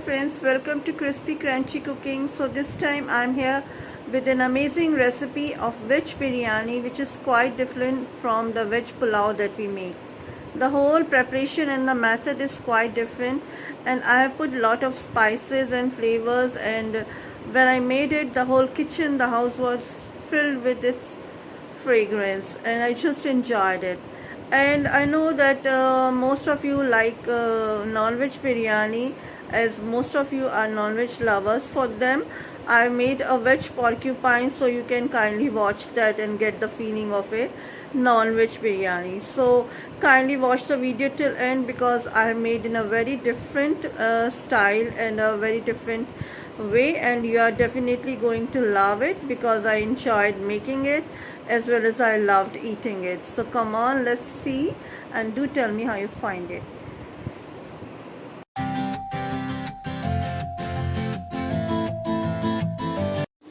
friends, welcome to Crispy Crunchy Cooking. So this time I'm here with an amazing recipe of veg biryani, which is quite different from the veg pulao that we make. The whole preparation and the method is quite different, and I have put a lot of spices and flavors, and when I made it, the whole kitchen, the house was filled with its fragrance, and I just enjoyed it. And I know that most of you like non-veg biryani, as most of you are non-veg lovers. For them I made a veg porcupine, so you can kindly watch that and get the feeling of a non-veg biryani. So kindly watch the video till end, because I have made in a very different style and a very different way, and you are definitely going to love it, because I enjoyed making it as well as I loved eating it. So come on, let's see, and do tell me how you find it.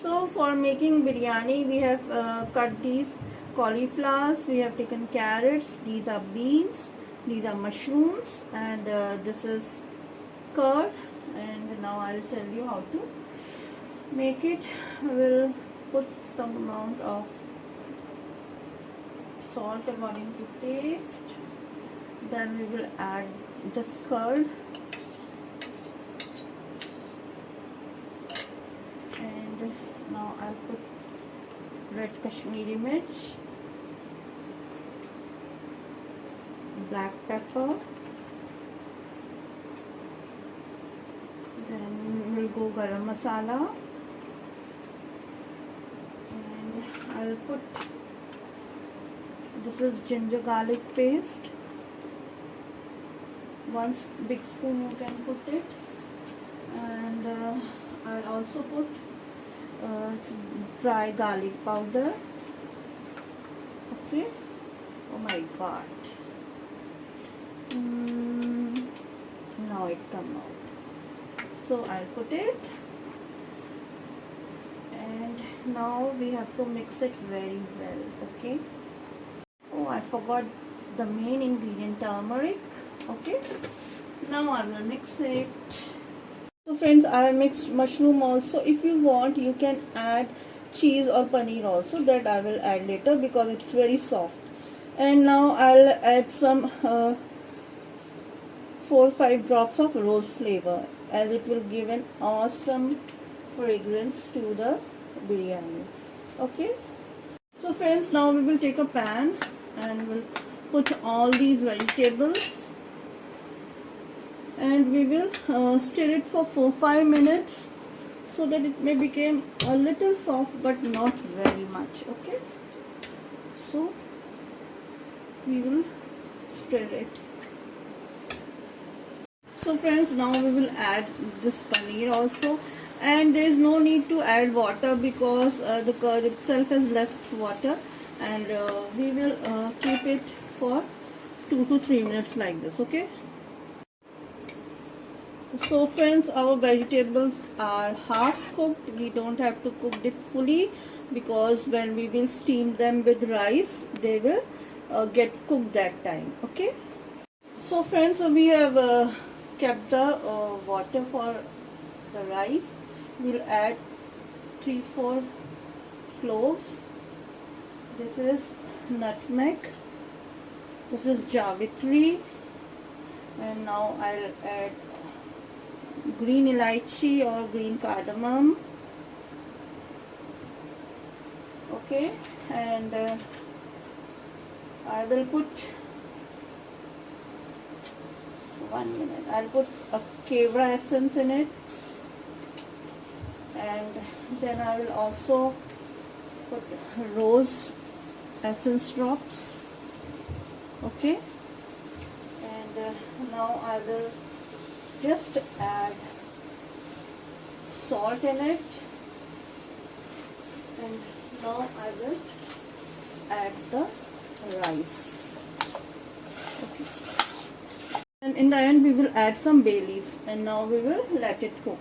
So for making biryani, we have cut these cauliflowers, we have taken carrots, these are beans, these are mushrooms, and this is curd. And now I'll tell you how to make it. We'll put some amount of salt according to taste, then we will add the curd, and now I'll put red Kashmiri mirch, black pepper, then we'll go garam masala, and I'll put, this is ginger garlic paste, 1 big spoon you can put it, and I'll also put dry garlic powder. Okay, oh my god, now it come out. So I'll put it, and now we have to mix it very well. Okay, oh, I forgot the main ingredient, turmeric. Okay, now I will mix it. So friends, I have mixed mushroom also. If you want, you can add cheese or paneer also, that I will add later because it's very soft. And now I'll add some 4 or 5 drops of rose flavor, as it will give an awesome fragrance to the biryani. Okay, so friends, now we will take a pan and we'll put all these vegetables, and we will stir it for 4-5 minutes, so that it may become a little soft but not very much. Okay, so we will stir it. So friends, now we will add this paneer also, and there is no need to add water, because the curd itself has left water, and we will keep it for 2 to 3 minutes like this. Okay, so friends, our vegetables are half cooked. We don't have to cook it fully, because when we will steam them with rice, they will get cooked that time. Okay, so friends, we have kept the water for the rice. We'll add 3-4 cloves. This is nutmeg. This is jaggery, and now I'll add green elaichi or green cardamom. Okay, and I will put 1 minute. I'll put a kevra essence in it, and then I will also put rose essence drops. Okay, and now I will just add salt in it, and now I will add the rice. Okay, and in the end we will add some bay leaves, and now we will let it cook.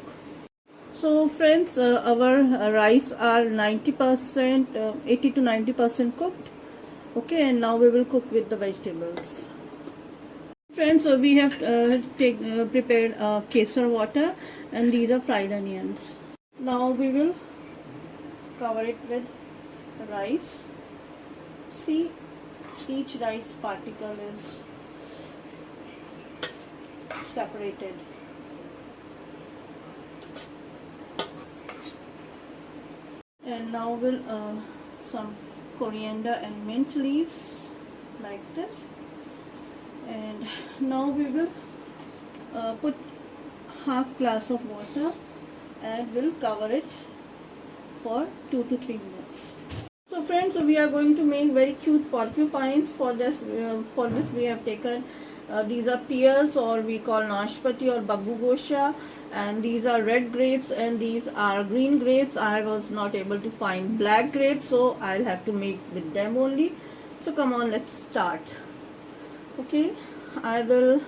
So friends, our rice are 90%, 80 to 90% cooked. Okay, and now we will cook with the vegetables. Friends, so we have prepared kesar water, and these are fried onions. Now we will cover it with rice. See, each rice particle is separated. And now we'll some coriander and mint leaves like this. And now we will put half glass of water and we'll cover it for 2 to 3 minutes. So friends, we are going to make very cute porcupines. For this we have taken these are pears, or we call nashpati or baggu gosha, and these are red grapes and these are green grapes. I was not able to find black grapes, so I'll have to make with them only. So come on, let's start. Okay, I will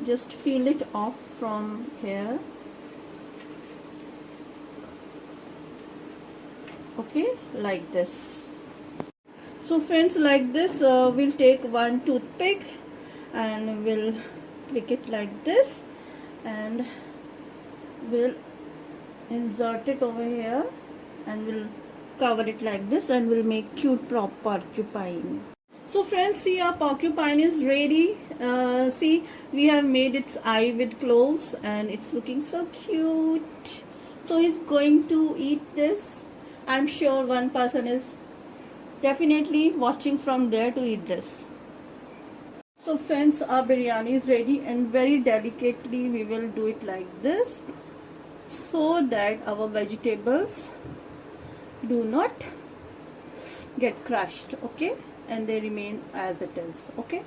just peel it off from here. Okay, like this. So friends, like this, we'll take one toothpick and we'll click it like this, and we'll insert it over here, and we'll cover it like this, and we'll make cute porcupine. So friends, see, our porcupine is ready. See, we have made its eye with cloves and it's looking so cute. So he's going to eat this. I'm sure one person is definitely watching from there to eat this. So friends, our biryani is ready, and very delicately we will do it like this so that our vegetables do not get crushed, okay, and they remain as it is. Okay,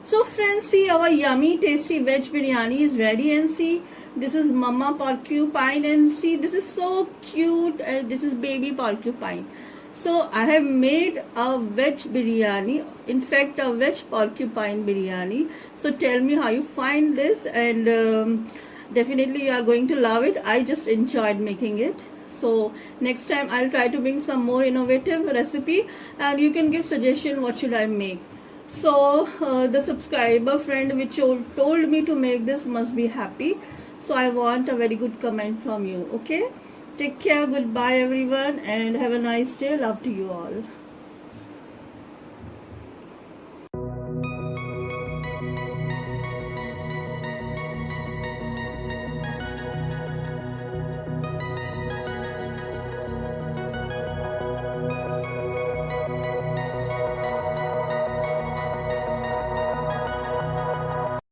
so friends, see, our yummy tasty veg biryani is ready, and see, this is mama porcupine, and see, this is so cute, and this is baby porcupine. So I have made a veg biryani, in fact a veg porcupine biryani. So tell me how you find this, and definitely you are going to love it. I just enjoyed making it. So next time I'll try to bring some more innovative recipe, and you can give suggestion what should I make. So the subscriber friend which told me to make this must be happy. So I want a very good comment from you. Okay, take care, goodbye everyone, and have a nice day. Love to you all.